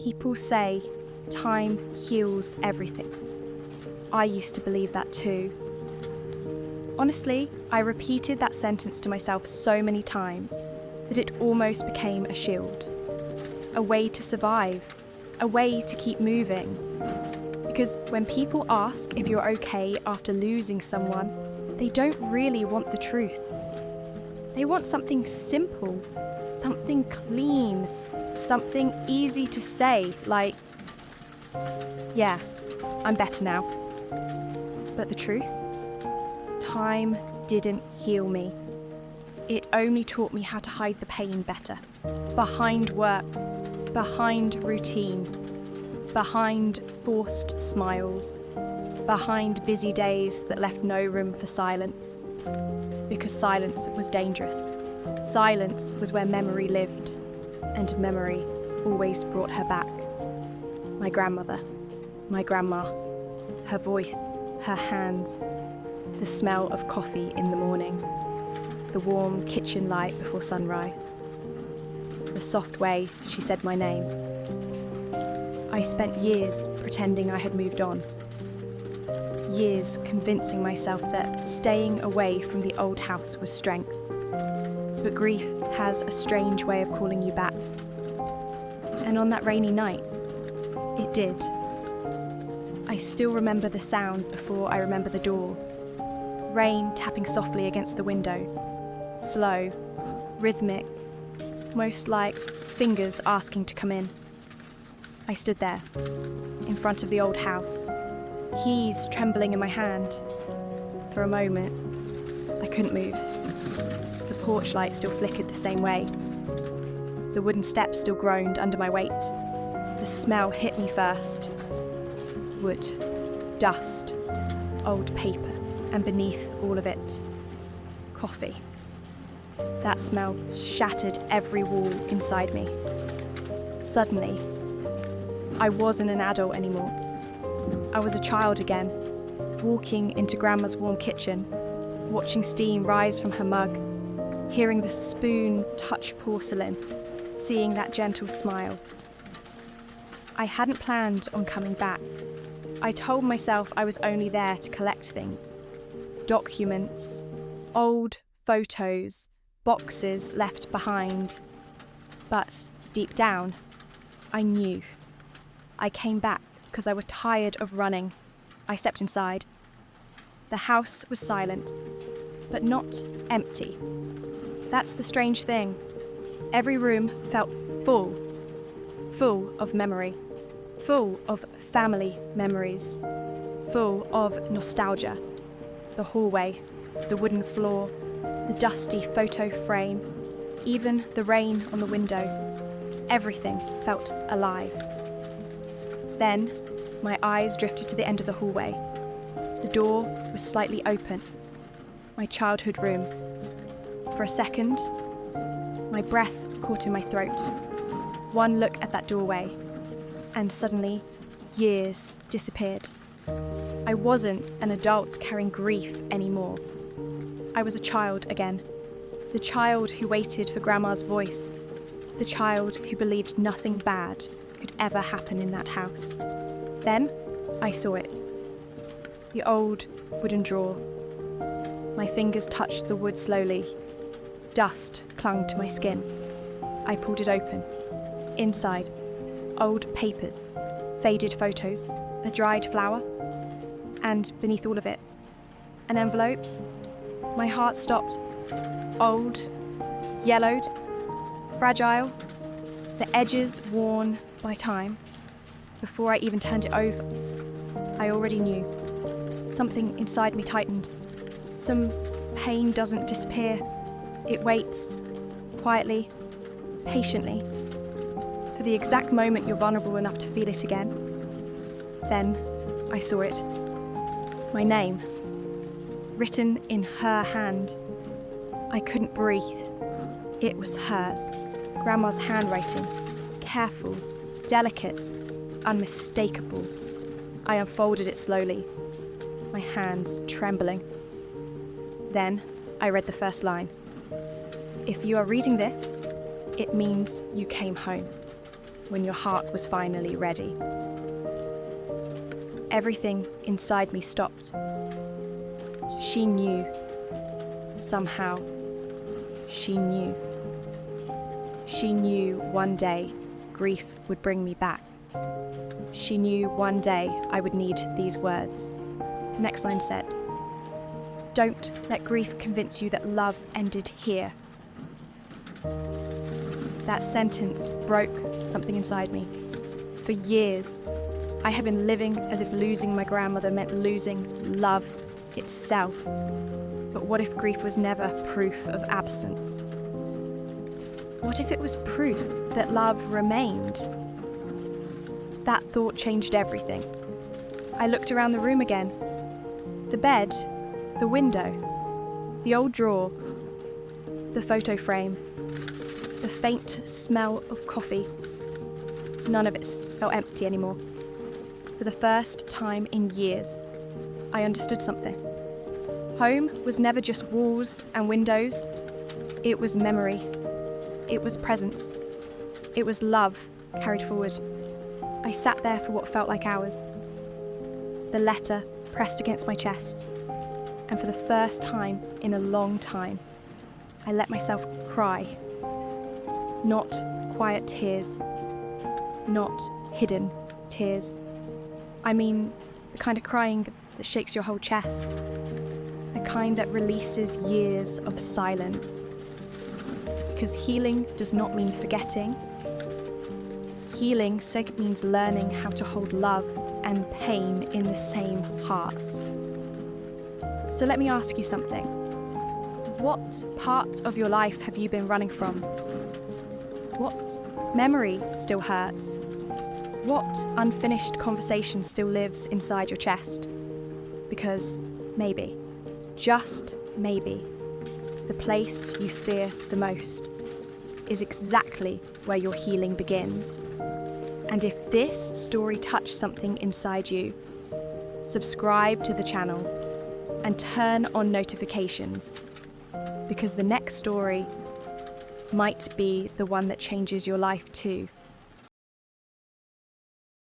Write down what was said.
People say time heals everything. I used to believe that too. Honestly, I repeated that sentence to myself so many times that it almost became a shield. A way to survive, a way to keep moving. Because when people ask if you're okay after losing someone, they don't really want the truth. They want something simple, something clean, something easy to say, like, yeah, I'm better now. But the truth? Time didn't heal me. It only taught me how to hide the pain better. Behind work, behind routine, behind forced smiles, behind busy days that left no room for silence. Because silence was dangerous. Silence was where memory lived, and memory always brought her back. My grandmother, my grandma, her voice, her hands, the smell of coffee in the morning, the warm kitchen light before sunrise, the soft way she said my name. I spent years pretending I had moved on. Years convincing myself that staying away from the old house was strength. But grief has a strange way of calling you back. And on that rainy night, it did. I still remember the sound before I remember the door. Rain tapping softly against the window. Slow, rhythmic, most like fingers asking to come in. I stood there, in front of the old house, keys trembling in my hand. For a moment, I couldn't move. The porch light still flickered the same way. The wooden steps still groaned under my weight. The smell hit me first. Wood, dust, old paper, and beneath all of it, coffee. That smell shattered every wall inside me. Suddenly, I wasn't an adult anymore. I was a child again, walking into Grandma's warm kitchen, watching steam rise from her mug, hearing the spoon touch porcelain, seeing that gentle smile. I hadn't planned on coming back. I told myself I was only there to collect things. Documents, old photos, boxes left behind. But deep down, I knew. I came back because I was tired of running. I stepped inside. The house was silent, but not empty. That's the strange thing. Every room felt full of memory, full of family memories, full of nostalgia. The hallway, the wooden floor, the dusty photo frame, even the rain on the window. Everything felt alive. Then, my eyes drifted to the end of the hallway. The door was slightly open. My childhood room. For a second, my breath caught in my throat. One look at that doorway, and suddenly, years disappeared. I wasn't an adult carrying grief anymore. I was a child again. The child who waited for Grandma's voice. The child who believed nothing bad could ever happen in that house. Then, I saw it. The old wooden drawer. My fingers touched the wood slowly. Dust clung to my skin. I pulled it open. Inside, old papers, faded photos, a dried flower, and beneath all of it, an envelope. My heart stopped. Old, yellowed, fragile, the edges worn by time. Before I even turned it over, I already knew. Something inside me tightened. Some pain doesn't disappear. It waits, quietly, patiently, for the exact moment you're vulnerable enough to feel it again. Then I saw it. My name, written in her hand. I couldn't breathe. It was hers. Grandma's handwriting. Careful, delicate, unmistakable. I unfolded it slowly, my hands trembling. Then I read the first line. If you are reading this, it means you came home. when your heart was finally ready. Everything inside me stopped. She knew. Somehow, she knew. She knew one day grief would bring me back. She knew one day I would need these words. The next line said, "Don't let grief convince you that love ended here." That sentence broke something inside me. For years, I had been living as if losing my grandmother meant losing love itself. But what if grief was never proof of absence? What if it was proof that love remained? That thought changed everything. I looked around the room again. The bed, the window, the old drawer, the photo frame, the faint smell of coffee. None of it felt empty anymore. For the first time in years, I understood something. Home was never just walls and windows. It was memory. It was presence. It was love carried forward. I sat there for what felt like hours. The letter pressed against my chest. And for the first time in a long time, I let myself cry. Not quiet tears. Not hidden tears. I mean, the kind of crying that shakes your whole chest. The kind that releases years of silence. Because healing does not mean forgetting. Healing means learning how to hold love and pain in the same heart. So let me ask you something. What part of your life have you been running from? What memory still hurts? What unfinished conversation still lives inside your chest? Because maybe, just maybe, the place you fear the most is exactly where your healing begins. And if this story touched something inside you, subscribe to the channel and turn on notifications, because the next story might be the one that changes your life too.